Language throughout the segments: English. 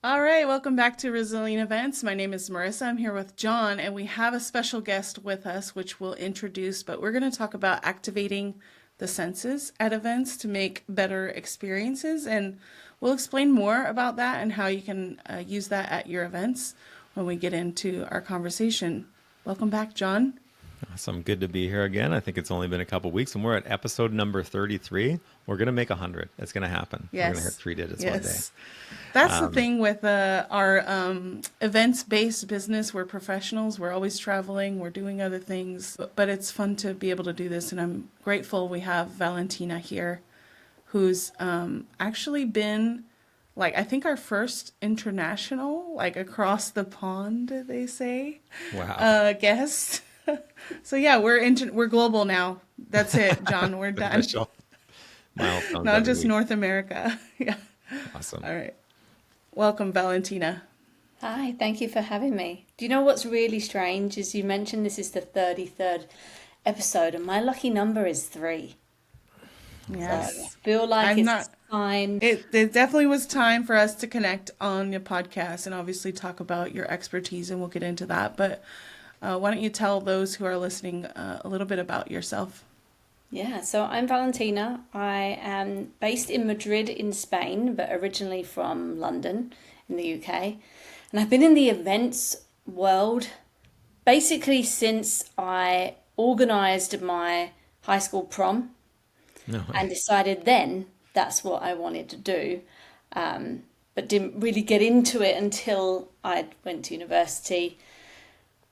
All right, welcome back to Resilient Events. My name is Marisa. I'm here with John, and we have a special guest with us, which we'll introduce. But we're going to talk about activating the senses at events to make better experiences. And we'll explain more about that and how you can use that at your events when we get into our conversation. Welcome back, John. Awesome. Good to be here again. I think it's only been a couple weeks and we're at episode number 33. We're going to make 100. It's going to happen. We're going to hit Yes. three digits one day. Yes. That's the thing with our events-based business. We're professionals. We're always traveling. We're doing other things. But it's fun to be able to do this. And I'm grateful we have Valentina here, who's actually been, like, I think our first international, like, across the pond, they say, Wow. guest. So yeah, we're global now. That's it, John. We're done. Official milestones Not every just week. North America. Yeah. Awesome. All right. Welcome, Valentina. Hi, thank you for having me. Do you know what's really strange is you mentioned this is the 33rd episode and my lucky number is 3. So I Yes. feel like I'm it's not. time. It definitely was time for us to connect on your podcast and obviously talk about your expertise, and we'll get into that. But why don't you tell those who are listening a little bit about yourself? Yeah, so I'm Valentina. I am based in Madrid in Spain, but originally from London in the UK. And I've been in the events world basically since I organised my high school prom No and way. decided then that's what I wanted to do, but didn't really get into it until I went to university.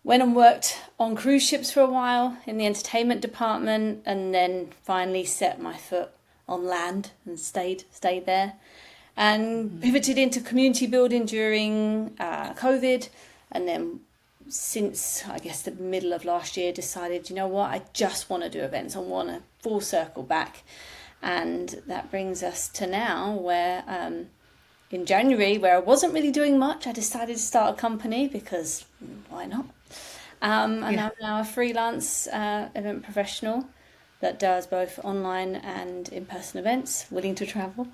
Went and worked on cruise ships for a while in the entertainment department, and then finally set my foot on land and stayed there, and pivoted into community building during COVID, and then since I guess the middle of last year decided, you know what, I just want to do events. I want to full circle back, and that brings us to now where in January, where I wasn't really doing much, I decided to start a company because why not? And Yeah. I'm now a freelance event professional that does both online and in-person events, willing to travel.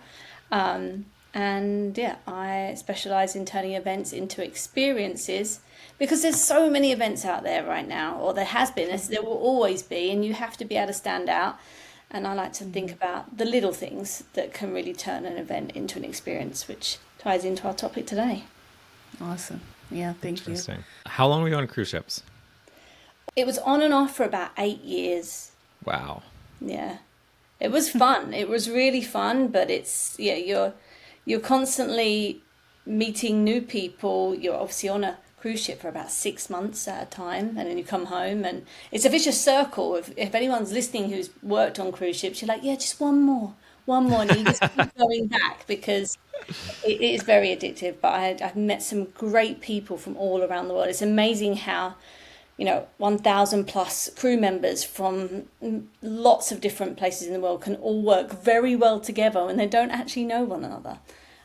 And yeah, I specialize in turning events into experiences because there's so many events out there right now, or there has been, there will always be, and you have to be able to stand out. And I like to think about the little things that can really turn an event into an experience, which ties into our topic today. Awesome. Yeah, thank you. Interesting. How long were you on cruise ships? It was on and off for about 8 years. Wow. Yeah. It was fun. It was really fun, but it's yeah, you're constantly meeting new people. You're obviously on a cruise ship for about 6 months at a time, and then you come home, and it's a vicious circle. If anyone's listening who's worked on cruise ships, you're like, yeah, just one more, and you just keep going back because it is very addictive. But I've met some great people from all around the world. It's amazing how 1,000 plus crew members from lots of different places in the world can all work very well together when they don't actually know one another.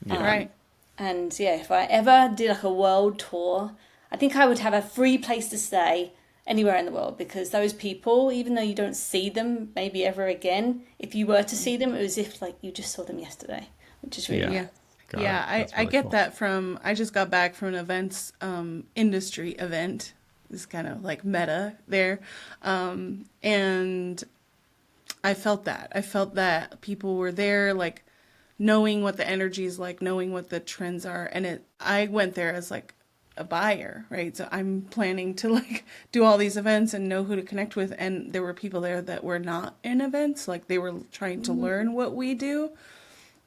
Yeah. Right. And yeah, if I ever did like a world tour, I think I would have a free place to stay anywhere in the world, because those people, even though you don't see them maybe ever again, if you were to see them, it was as if like you just saw them yesterday, which is really Yeah. Yeah. nice. Got Yeah, it. I, That's I really get cool. that from, I just got back from an events industry event. It's kind of like meta there. And I felt that. I felt that people were there, like knowing what the energy is like, knowing what the trends are. And I went there as like a buyer, right? So I'm planning to like do all these events and know who to connect with. And there were people there that were not in events, like they were trying to learn what we do.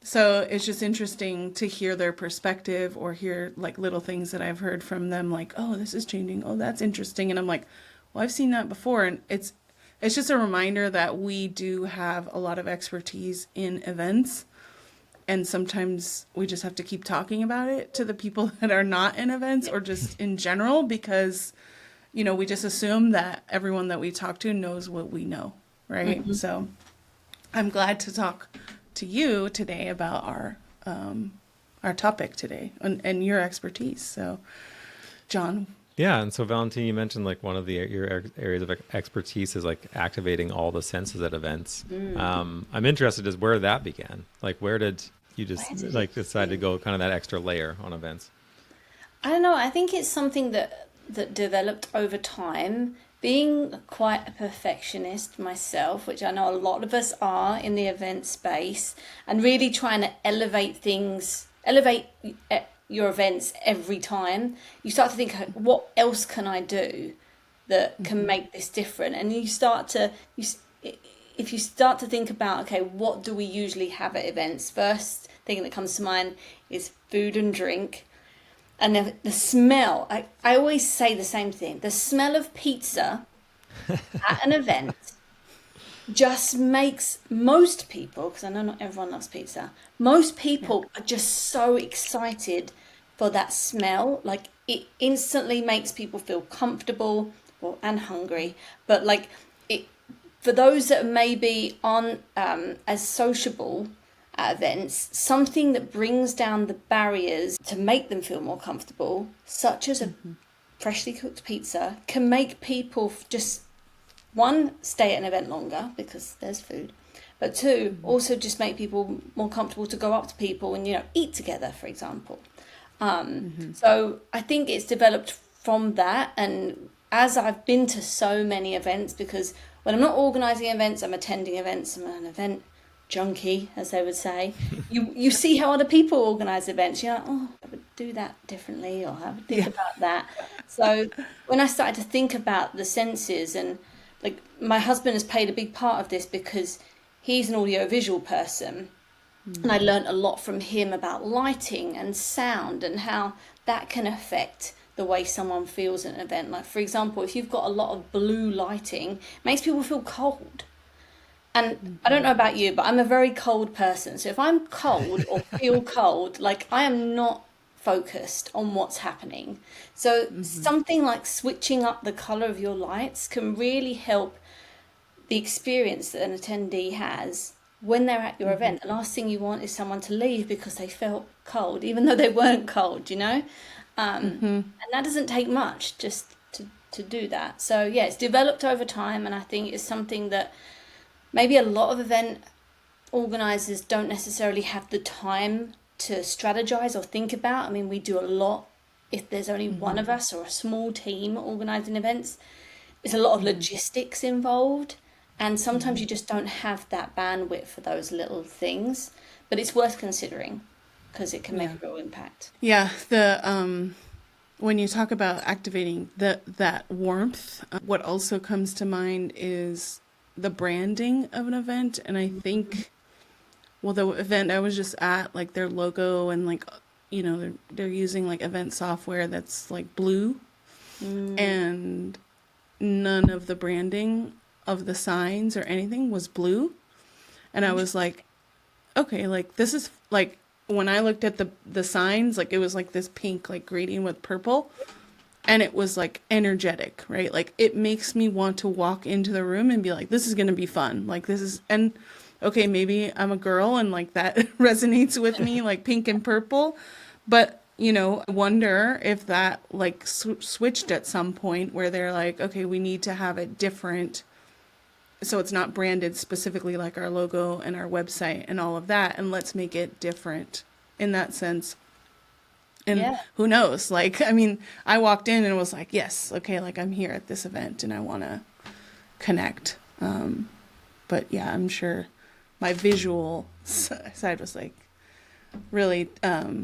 So it's just interesting to hear their perspective or hear like little things that I've heard from them, like, oh, this is changing. Oh, that's interesting. And I'm like, well, I've seen that before. And it's just a reminder that we do have a lot of expertise in events. And sometimes we just have to keep talking about it to the people that are not in events or just in general, because, we just assume that everyone that we talk to knows what we know, right? So I'm glad to talk to you today about our topic today and your expertise. So, John. Yeah, and so Valentin, you mentioned like one of your areas of expertise is like activating all the senses at events. I'm interested as where that began. Like, where did You just Where did like it decided to begin? go kind of that extra layer on events. I don't know. I think it's something that developed over time. Being quite a perfectionist myself, which I know a lot of us are in the event space, and really trying to elevate your events every time, you start to think, what else can I do that can make this different? And you start to, if you start to think about, okay, what do we usually have at events? First thing that comes to mind is food and drink. And the smell, I always say the same thing. The smell of pizza at an event just makes most people, because I know not everyone loves pizza, most Yeah. people are just so excited for that smell. Like it instantly makes people feel comfortable, well, and hungry. But like it, for those that maybe aren't as sociable at events, something that brings down the barriers to make them feel more comfortable, such as a freshly cooked pizza, can make people just one, stay at an event longer because there's food, but two, also just make people more comfortable to go up to people and eat together, for example. So I think it's developed from that, and as I've been to so many events, because when I'm not organising events, I'm attending events. I'm an event junkie, as they would say. You see how other people organise events. You're like, oh, I would do that differently, or I would think Yeah. about that. So when I started to think about the senses, and like my husband has played a big part of this because he's an audiovisual person, and I learned a lot from him about lighting and sound and how that can affect the way someone feels at an event. Like, for example, if you've got a lot of blue lighting, it makes people feel cold. And I don't know about you, but I'm a very cold person. So if I'm cold or feel cold, like I am not focused on what's happening. So something like switching up the color of your lights can really help the experience that an attendee has when they're at your event. The last thing you want is someone to leave because they felt cold, even though they weren't cold. And that doesn't take much just to do that. So yeah, it's developed over time, and I think it's something that maybe a lot of event organizers don't necessarily have the time to strategize or think about. I mean, we do a lot if there's only one of us or a small team organizing events. There's a lot of logistics involved, and sometimes you just don't have that bandwidth for those little things, but it's worth considering because it can make Yeah. a real impact. Yeah, the when you talk about activating that warmth, what also comes to mind is the branding of an event. And I think, well, the event I was just at, like their logo and like, they're using like event software that's like blue, and none of the branding of the signs or anything was blue. And I was like, okay, like this is like, when I looked at the signs, like it was like this pink like gradient with purple, and it was like energetic, right? Like it makes me want to walk into the room and be like, this is going to be fun. Like this is, and okay, maybe I'm a girl and like that resonates with me, like pink and purple, but I wonder if that like switched at some point where they're like, okay, we need to have it different, so it's not branded specifically like our logo and our website and all of that, and let's make it different in that sense. And Yeah. who knows, like, I mean, I walked in and was like, yes, okay, like I'm here at this event and I want to connect. But yeah, I'm sure my visual side was like really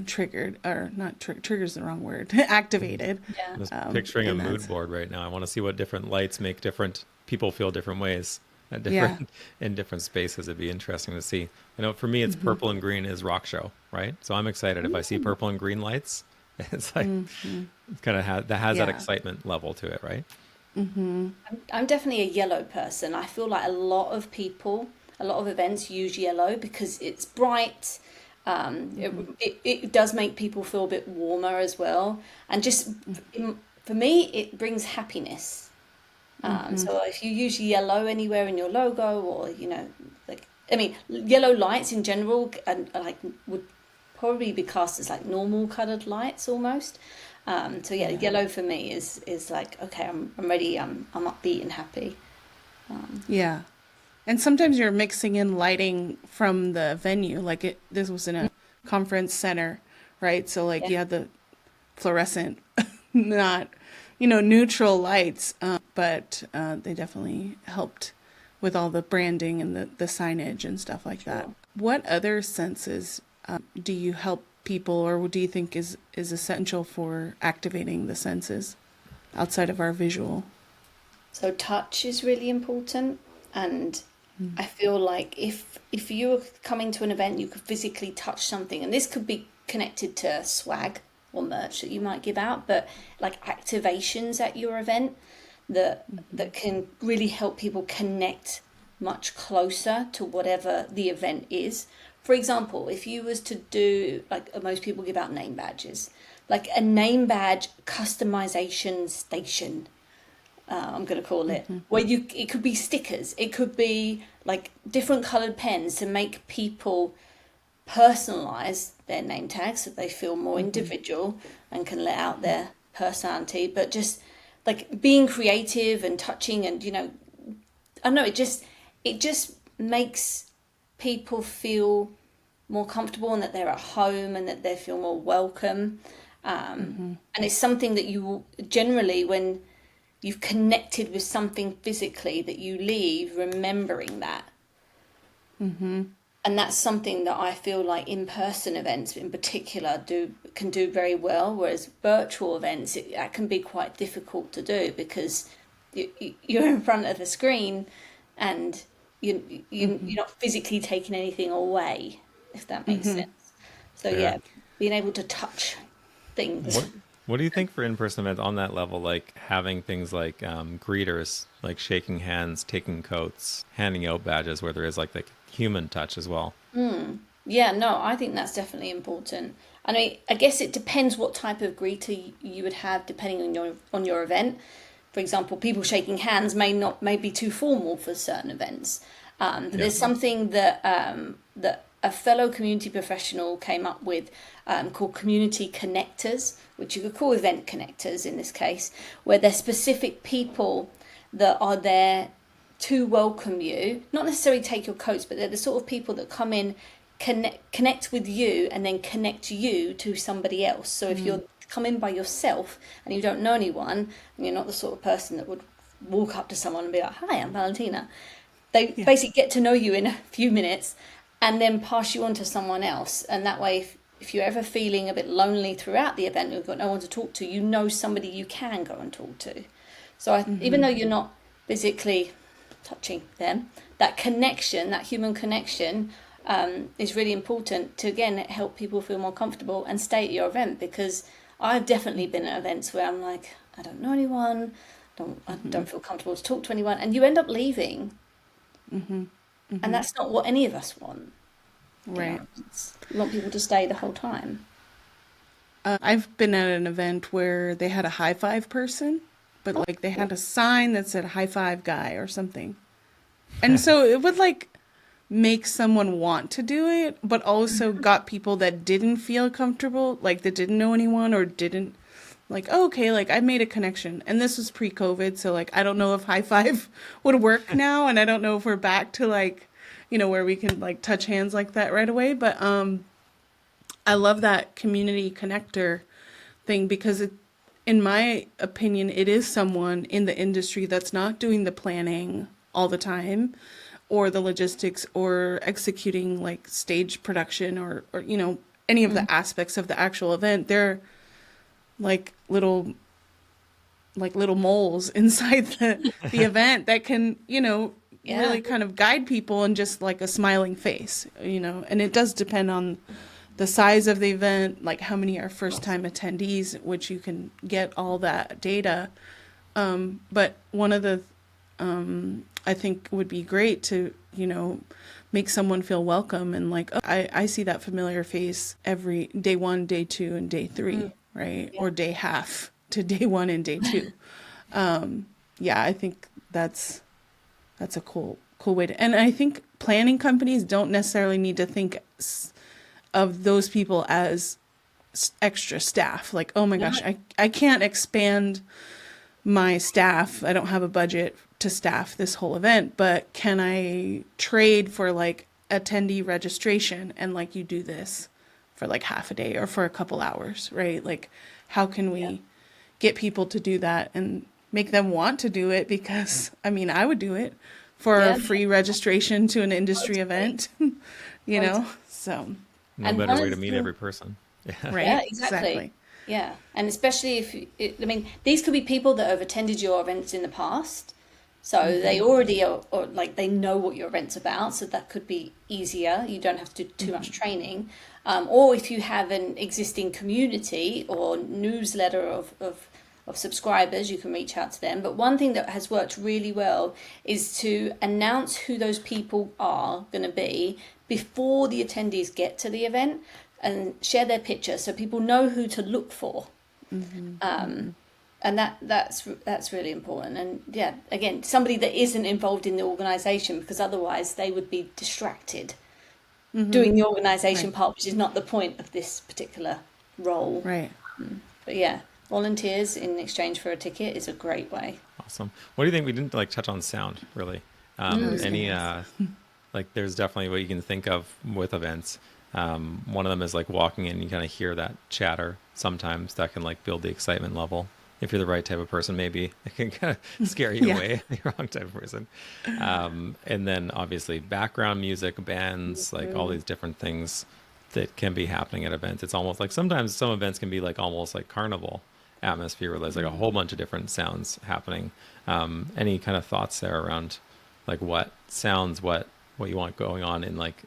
triggered, or not trigger's the wrong word, activated. Yeah. I'm just picturing a in that mood sense. board right now. I want to see what different lights make different people feel different ways at Yeah. different in different spaces. It'd be interesting to see. For me, it's purple and green is rock show, right? So I'm excited if I see purple and green lights. It's like it's kind of has that Yeah. excitement level to it, right? I'm definitely a yellow person. I feel like a lot of people, a lot of events use yellow because it's bright. It does make people feel a bit warmer as well. And just for me, it brings happiness. So if you use yellow anywhere in your logo, or I mean, yellow lights in general, and like would probably be cast as like normal colored lights almost. So yeah, yellow for me is like, okay, I'm ready. I'm upbeat and happy. Yeah. And sometimes you're mixing in lighting from the venue. Like this was in a conference center, right? So like you had the fluorescent, not, neutral lights, but they definitely helped with all the branding and the signage and stuff like that. What other senses do you help people, or do you think is essential for activating the senses outside of our visual? So touch is really important, and I feel like if you were coming to an event, you could physically touch something, and this could be connected to swag or merch that you might give out, but like activations at your event that can really help people connect much closer to whatever the event is. For example, if you was to do, like most people give out name badges, like a name badge customization station, I'm going to call it, where it could be stickers, it could be like different colored pens to make people personalize their name tags so they feel more individual and can let out their personality. But just like being creative and touching, and I don't know, it just makes people feel more comfortable, and that they're at home, and that they feel more welcome. And it's something that you generally, when you've connected with something physically, that you leave remembering that. And that's something that I feel like in-person events in particular can do very well, whereas virtual events, that can be quite difficult to do, because you're in front of a screen and you're not physically taking anything away, if that makes sense. So yeah, being able to touch things. What do you think for in-person events on that level, like having things like greeters, like shaking hands, taking coats, handing out badges, where there is like the human touch as well? Yeah, no, I think that's definitely important. I mean, I guess it depends what type of greeter you would have depending on your event. For example, people shaking hands may be too formal for certain events. But there's something that that a fellow community professional came up with called community connectors, which you could call event connectors in this case, where they're specific people that are there to welcome you, not necessarily take your coats, but they're the sort of people that come in, connect with you, and then connect you to somebody else. So if you're coming by yourself and you don't know anyone, and you're not the sort of person that would walk up to someone and be like, "Hi, I'm Valentina," they basically get to know you in a few minutes and then pass you on to someone else. And that way, if you're ever feeling a bit lonely throughout the event, you've got no one to talk to, you know somebody you can go and talk to. So even though you're not physically touching them, that connection, that human connection, is really important to, again, help people feel more comfortable and stay at your event. Because I've definitely been at events where I'm like, I don't know anyone, I don't feel comfortable to talk to anyone, and you end up leaving. And that's not what any of us want. Right. We want people to stay the whole time. I've been at an event where they had a high five person, but like they had a sign that said high five guy or something. And so it would like make someone want to do it, but also got people that didn't feel comfortable, like that didn't know anyone or didn't like, oh, okay, like I made a connection. And this was pre-COVID, so like I don't know if high five would work now, and I don't know if we're back to like, where we can like touch hands like that right away. But I love that community connector thing, because in my opinion, it is someone in the industry that's not doing the planning all the time, or the logistics, or executing like stage production, or any of the aspects of the actual event. They're like little moles inside the event that can, really kind of guide people, and just like a smiling face, and it does depend on the size of the event, like how many are first time attendees, which you can get all that data. But one of the, I think would be great to, make someone feel welcome, and like, oh, I see that familiar face every day 1, day 2, and day 3, right? Yeah. Or day half to day 1 and day 2. I think that's a cool way to, and I think planning companies don't necessarily need to think of those people as extra staff. Like, oh my gosh, I can't expand my staff. I don't have a budget to staff this whole event, but can I trade for like attendee registration, and like you do this for like half a day or for a couple hours, right? Like, how can we get people to do that and make them want to do it? Because, I mean, I would do it for a Yeah, free registration to an industry totally. event, you know? So, No And better one way of to the meet things, every person. Yeah. yeah, right? exactly. Exactly. Yeah, and especially if I mean, these could be people that have attended your events in the past, so they already are, or like they know what your event's about, so that could be easier. You don't have to do too much training. Or if you have an existing community or newsletter of subscribers, you can reach out to them. But one thing that has worked really well is to announce who those people are going to be before the attendees get to the event and share their picture so people know who to look for. And that's really important. And yeah, again, somebody that isn't involved in the organization, because otherwise they would be distracted doing the organization Right. part, which is not the point of this particular role. Right. But yeah, volunteers in exchange for a ticket is a great way. Awesome. What do you think? We didn't like touch on sound really. I was gonna Any ask. like there's definitely what you can think of with events. One of them is like walking in, you kind of hear that chatter. Sometimes that can like build the excitement level. If you're the right type of person, maybe it can kind of scare you Yeah. away. The wrong type of person. And then obviously background music, bands, like all these different things that can be happening at events. It's almost like sometimes some events can be like almost like carnival atmosphere where there's like a whole bunch of different sounds happening. Any kind of thoughts there around like what sounds, what you want going on in like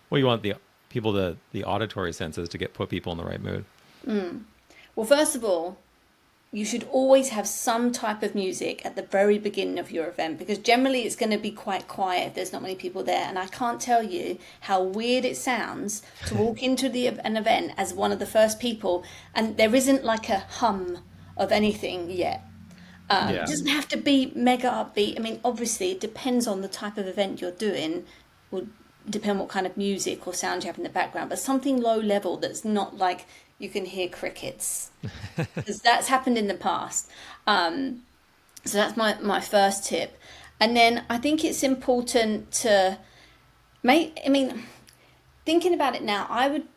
what you want the people to the auditory senses to get put people in the right mood. Well, first of all, you should always have some type of music at the very beginning of your event, because generally it's going to be quite quiet if there's not many people there. And I can't tell you how weird it sounds to walk into an event as one of the first people and there isn't like a hum of anything yet. It Yeah. doesn't have to be mega upbeat. I mean, obviously, it depends on the type of event you're doing, will depend what kind of music or sound you have in the background, but something low level that's not like you can hear crickets, because that's happened in the past. So that's my first tip. And then I think it's important to make, I mean, thinking about it now, I would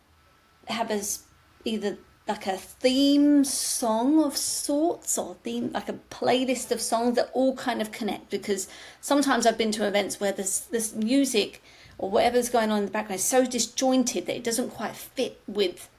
have as either like a theme song of sorts or theme like a playlist of songs that all kind of connect, because sometimes I've been to events where this music or whatever's going on in the background is so disjointed that it doesn't quite fit with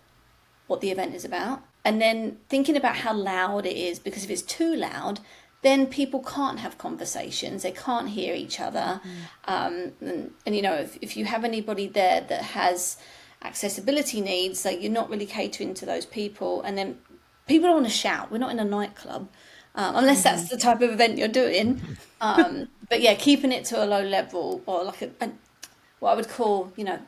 what the event is about. And then thinking about how loud it is, because if it's too loud, then people can't have conversations, they can't hear each other. And you know, if you have anybody there that has accessibility needs, like you're not really catering to those people, and then people don't want to shout. We're not in a nightclub, unless that's the type of event you're doing. But yeah, keeping it to a low level, or like what I would call, you know,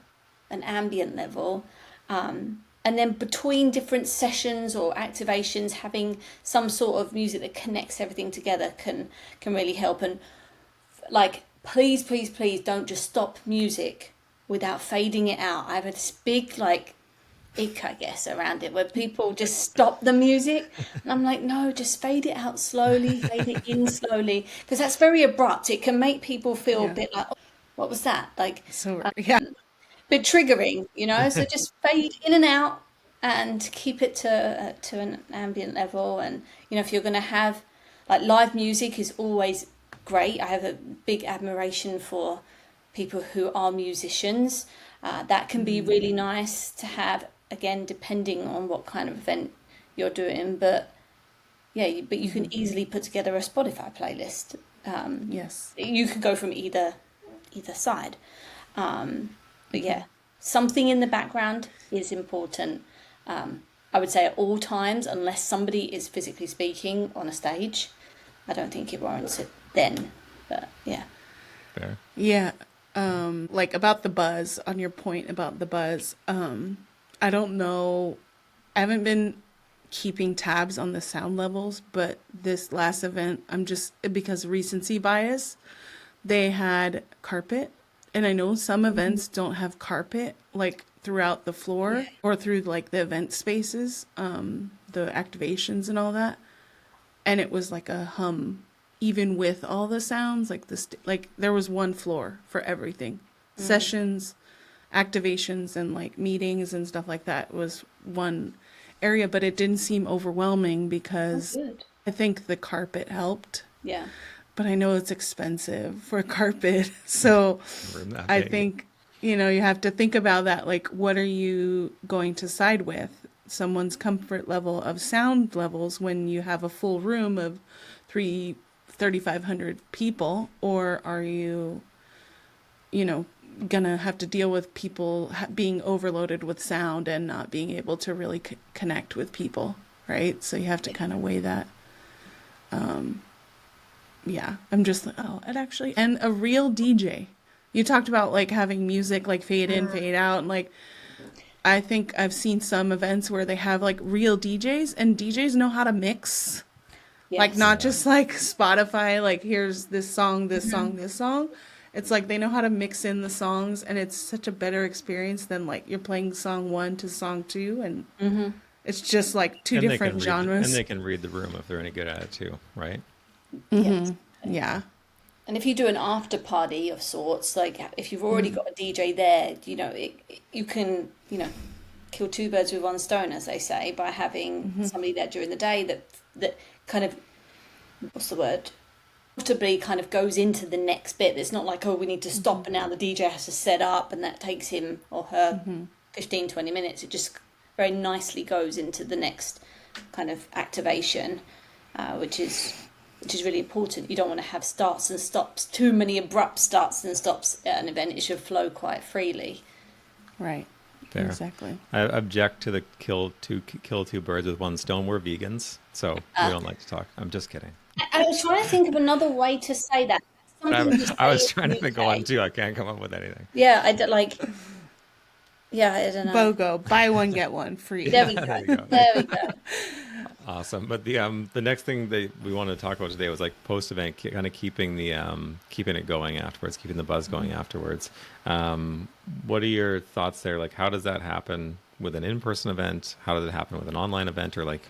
an ambient level. And then between different sessions or activations, having some sort of music that connects everything together can really help. And like, please, please, please don't just stop music without fading it out. I have this big like ick, I guess, around it, where people just stop the music, and I'm like, no, just fade it out slowly, fade it in slowly, because that's very abrupt. It can make people feel a Yeah. bit like, oh, what was that? Like, So, yeah. bit triggering, you know. So just fade in and out, and keep it to an ambient level. And you know, if you're going to have like live music, is always great. I have a big admiration for people who are musicians. That can be really nice to have. Again, depending on what kind of event you're doing, but yeah, but you can easily put together a Spotify playlist. Yes. You could go from either side. But yeah, something in the background is important. I would say at all times, unless somebody is physically speaking on a stage, I don't think it warrants it then. But yeah. Fair. Yeah. Like about the buzz, on your point about the buzz, I don't know. I haven't been keeping tabs on the sound levels, but this last event, because recency bias, they had carpet. And I know some events don't have carpet like throughout the floor or through like the event spaces, the activations and all that. And it was like a hum, even with all the sounds, like like there was one floor for everything, sessions, activations and like meetings and stuff like that was one area, but it didn't seem overwhelming Oh, because good. I think the carpet helped. Yeah. But I know it's expensive for carpet. So Room that I big. think, you have to think about that. Like, what are you going to side with? Someone's comfort level of sound levels when you have a full room of 3,500 people, or are you, you know, gonna have to deal with people being overloaded with sound and not being able to really connect with people, right? So you have to kind of weigh that. Yeah, I'm just like, oh, it actually, and a real DJ. You talked about like having music like fade in, fade out, and like I think I've seen some events where they have like real DJs, and DJs know how to mix, like Yes. not Yeah. just like Spotify, like here's this song, this Mm-hmm. song, this song. It's like they know how to mix in the songs, and it's such a better experience than like you're playing song one to song two, and Mm-hmm. it's just like two And they can different read and genres. they can read the room if they're any good at it too, right? Yes. Yeah. And if you do an after party of sorts, like if you've already got a DJ there, you can, kill two birds with one stone, as they say, by having somebody there during the day that kind of, what's the word? Comfortably kind of goes into the next bit. It's not like, oh, we need to stop and now the DJ has to set up and that takes him or her 15, 20 minutes. It just very nicely goes into the next kind of activation, which is really important. You don't want to have starts and stops, too many abrupt starts and stops at an event. It should flow quite freely. Right. Fair. Exactly. I object to the kill two birds with one stone. We're vegans, so we don't like to talk. I'm just kidding. I was trying to think of another way to say that. Something you I say was in trying to the think of one UK. too. I can't come up with anything. Yeah, I don't like. Yeah, I don't know. BOGO, buy one get one free. There we go. There you go. There we go. Awesome. But the next thing that we wanted to talk about today was like post event, kind of keeping the keeping it going afterwards, keeping the buzz going afterwards. What are your thoughts there? Like, how does that happen with an in-person event? How does it happen with an online event? Or like,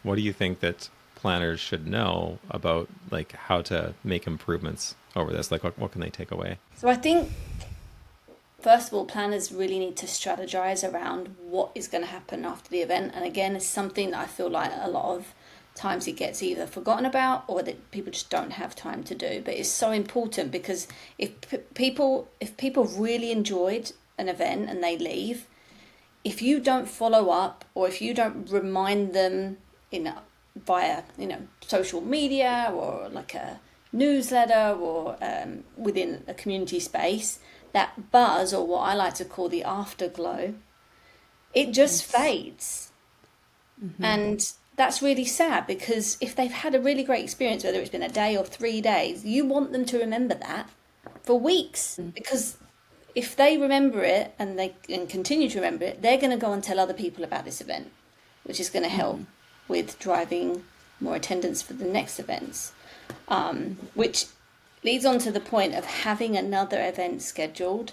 what do you think that planners should know about like how to make improvements over this? Like, what can they take away? So I think, first of all, planners really need to strategize around what is going to happen after the event. And again, it's something that I feel like a lot of times it gets either forgotten about or that people just don't have time to do. But it's so important because if people really enjoyed an event and they leave, if you don't follow up or if you don't remind them via social media or like a newsletter or within a community space, that buzz, or what I like to call the afterglow, it just fades. And that's really sad because if they've had a really great experience, whether it's been a day or 3 days, you want them to remember that for weeks. Because if they remember it and they can continue to remember it, they're going to go and tell other people about this event, which is going to help with driving more attendance for the next events, which leads on to the point of having another event scheduled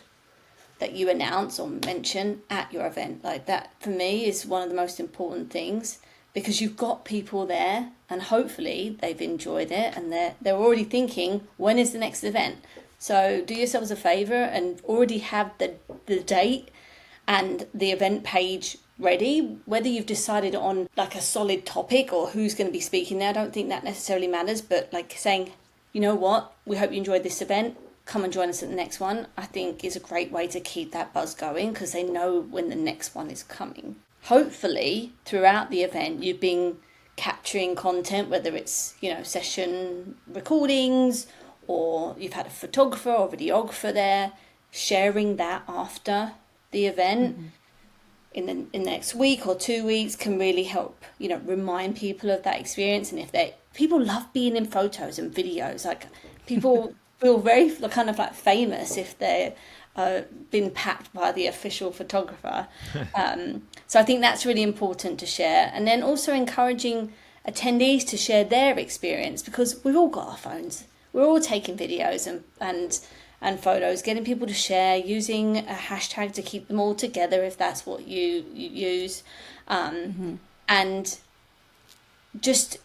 that you announce or mention at your event. Like that, for me, is one of the most important things because you've got people there and hopefully they've enjoyed it and they're already thinking, when is the next event? So do yourselves a favour and already have the date and the event page ready. Whether you've decided on like a solid topic or who's going to be speaking there, I don't think that necessarily matters, but like saying, you know what, we hope you enjoyed this event, come and join us at the next one, I think is a great way to keep that buzz going because they know when the next one is coming. Hopefully, throughout the event, you've been capturing content, whether it's, session recordings or you've had a photographer or videographer there, sharing that after the event in the next week or 2 weeks can really help, remind people of that experience. And if people love being in photos and videos, like people feel very kind of like famous if they're been packed by the official photographer. So I think that's really important to share. And then also encouraging attendees to share their experience because we've all got our phones. We're all taking videos and photos, getting people to share, using a hashtag to keep them all together if that's what you use. And just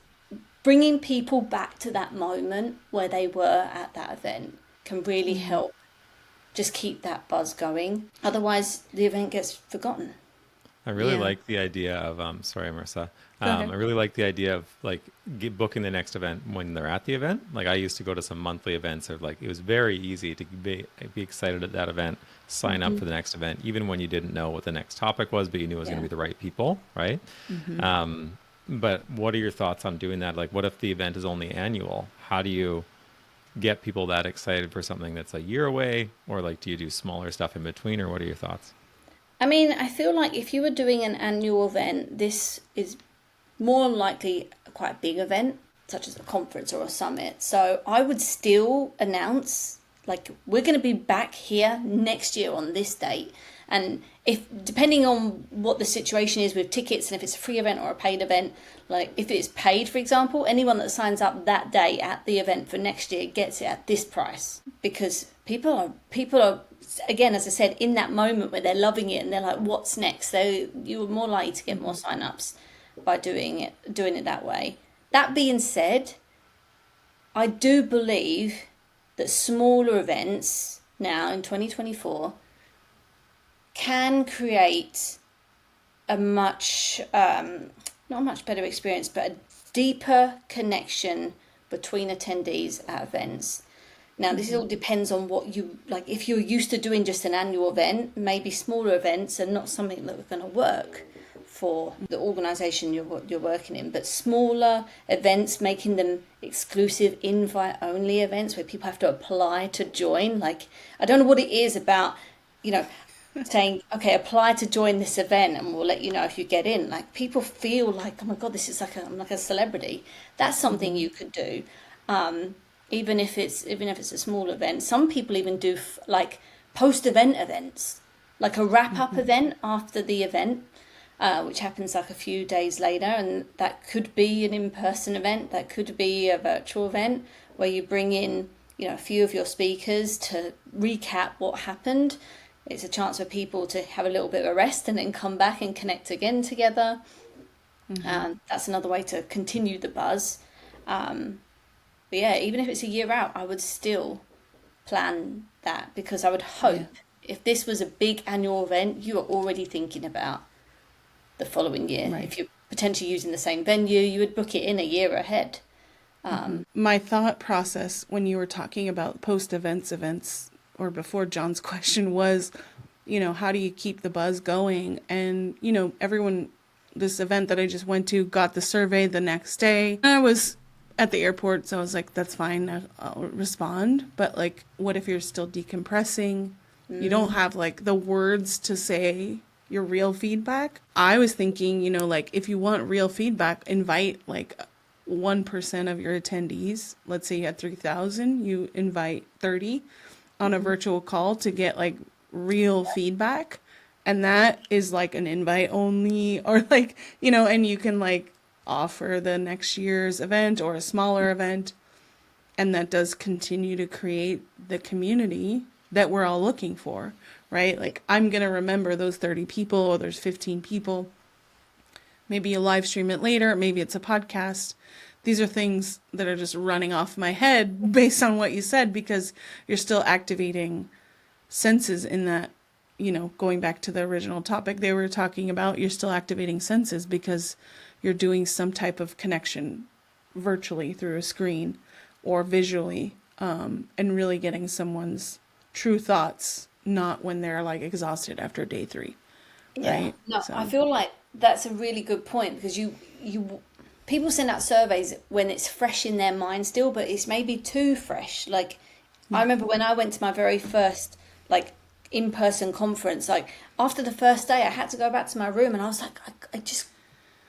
bringing people back to that moment where they were at that event can really help just keep that buzz going. Otherwise, the event gets forgotten. I really Yeah. like the idea of sorry, Marissa. Go ahead. I really like the idea of like booking the next event when they're at the event. Like I used to go to some monthly events, or like it was very easy to be excited at that event, sign up for the next event, even when you didn't know what the next topic was, but you knew it was going to Yeah. be the right people, right? But what are your thoughts on doing that? Like, what if the event is only annual? How do you get people that excited for something that's a year away, or like do you do smaller stuff in between, or what are your thoughts? I mean, I feel like if you were doing an annual event, this is more likely quite a big event, such as a conference or a summit. So I would still announce, like, we're going to be back here next year on this date. And if, depending on what the situation is with tickets and if it's a free event or a paid event, like if it's paid, for example, anyone that signs up that day at the event for next year gets it at this price, because people are again, as I said, in that moment where they're loving it and they're like, what's next? So you're more likely to get more sign-ups by doing it that way. That being said, I do believe that smaller events now in 2024 can create a much not a much better experience, but a deeper connection between attendees at events. Now, this all depends on what you like. If you're used to doing just an annual event, maybe smaller events are not something that are going to work for the organisation you're working in. But smaller events, making them exclusive invite-only events where people have to apply to join. Like, I don't know what it is about, you know, saying, okay, apply to join this event and we'll let you know if you get in. Like, people feel like, oh my God, this is like I'm like a celebrity. That's something you could do. Even if it's a small event. Some people even do like post-event events, like a wrap-up event after the event, which happens like a few days later, and that could be an in-person event, that could be a virtual event where you bring in, you know, a few of your speakers to recap what happened. It's a chance for people to have a little bit of a rest and then come back and connect again together. That's another way to continue the buzz. But yeah, even if it's a year out, I would still plan that, because I would hope if this was a big annual event, you are already thinking about the following year. Right. If you're potentially using the same venue, you would book it in a year ahead. My thought process when you were talking about events, or before John's question was, you know, how do you keep the buzz going? And, you know, this event that I just went to got the survey the next day. I was at the airport, so I was like, that's fine, I'll respond. But like, what if you're still decompressing? You don't have like the words to say your real feedback. I was thinking, you know, like if you want real feedback, invite like 1% of your attendees. Let's say you had 3,000, you invite 30 on a virtual call to get like real feedback. And that is like an invite only, or like, you know, and you can like offer the next year's event or a smaller event, and that does continue to create the community that we're all looking for, right? Like, I'm going to remember those 30 people, or there's 15 people. Maybe you live stream it later, maybe it's a podcast. These are things that are just running off my head based on what you said, because you're still activating senses in that, you know, going back to the original topic they were talking about, you're still activating senses because you're doing some type of connection virtually through a screen or visually, and really getting someone's true thoughts, not when they're like exhausted after day 3, right? No, So, I feel like that's a really good point, because you people send out surveys when it's fresh in their mind still, but it's maybe too fresh. Like, I remember when I went to my very first like in-person conference, like after the first day I had to go back to my room and I was like,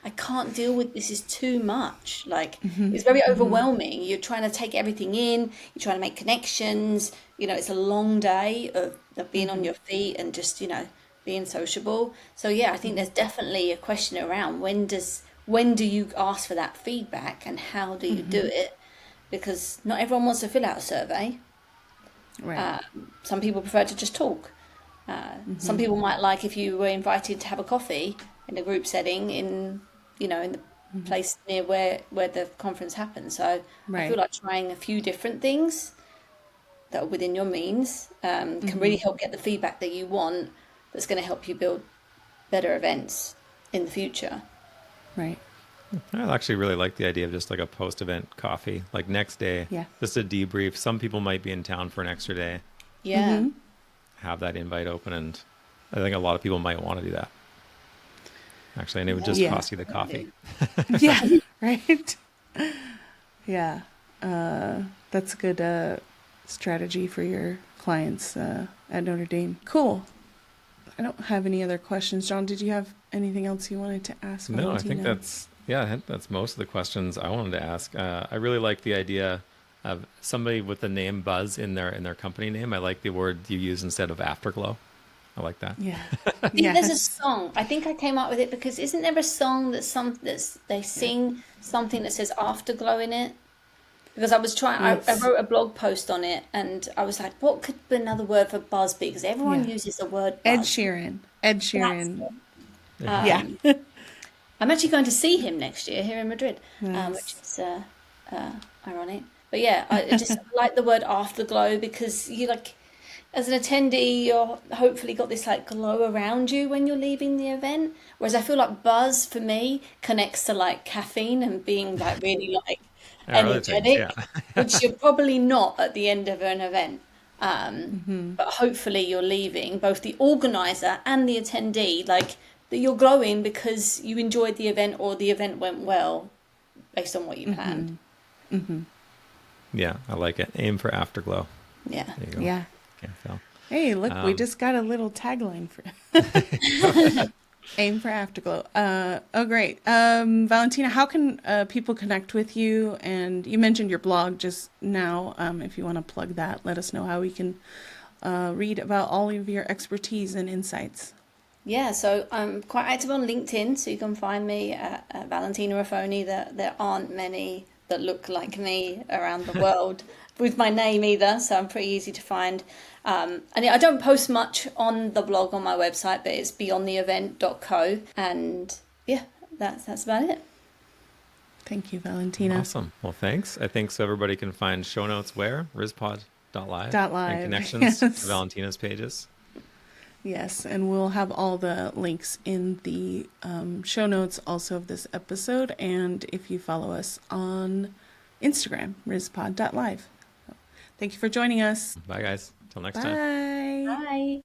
I can't deal with this, is too much. Like, it's very overwhelming. You're trying to take everything in, you're trying to make connections, you know, it's a long day of being on your feet and just, you know, being sociable. So yeah, I think there's definitely a question around when do you ask for that feedback and how do you do it? Because not everyone wants to fill out a survey. right. Some people prefer to just talk. Some people might like if you were invited to have a coffee in a group setting in, you know, in the place near where the conference happens. So I feel Right. like trying a few different things that are within your means can really help get the feedback that you want, that's going to help you build better events in the future. Right. I actually really like the idea of just like a post-event coffee, like next day, Yeah. just a debrief. Some people might be in town for an extra day, Yeah. have that invite open, and I think a lot of people might want to do that. Actually, and it would just Yeah. cost you the coffee. Yeah. Right. Yeah. That's a good strategy for your clients at Notre Dame. Cool. I don't have any other questions. John, did you have anything else you wanted to ask No, I think Valentina? I think that's most of the questions I wanted to ask. I really like the idea of somebody with the name Buzz in their company name. I like the word you use instead of Afterglow. I like that. Yeah. I think there's a Yes. song. I think I came up with it because isn't there a song that's they sing something that says afterglow in it? Because I was trying, I It's wrote a blog post on it, and I was like, what could another word for buzz be? Because everyone yeah. uses the word Ed buzz. Sheeran. Ed That's Sheeran. it. Yeah. I'm actually going to see him next year here in Madrid, which Nice. is ironic. But yeah, I just like the word afterglow because you like, as an attendee, you're hopefully got this like glow around you when you're leaving the event. Whereas I feel like buzz for me connects to like caffeine and being like really like There are other things, yeah. energetic, which you're probably not at the end of an event. But hopefully you're leaving, both the organizer and the attendee, like that you're glowing because you enjoyed the event or the event went well based on what you planned. Yeah, I like it. Aim for Afterglow. Yeah. There you go. Yeah. Can't fail. Hey, look, we just got a little tagline for Aim for Afterglow. Oh, great. Valentina, how can people connect with you? And you mentioned your blog just now. If you want to plug that, let us know how we can read about all of your expertise and insights. Yeah, so I'm quite active on LinkedIn, so you can find me at Valentina Ruffoni. There aren't many that look like me around the world with my name either, so I'm pretty easy to find. And I don't post much on the blog on my website, but it's beyondtheevent.co. And yeah, that's about it. Thank you, Valentina. Awesome. Well, thanks. I think so everybody can find show notes where? rizpod.live. .live, And connections to Valentina's pages. Yes, and we'll have all the links in the show notes also of this episode. And if you follow us on Instagram, rizpod.live. Thank you for joining us. Bye, guys. Till next time. Bye. Bye.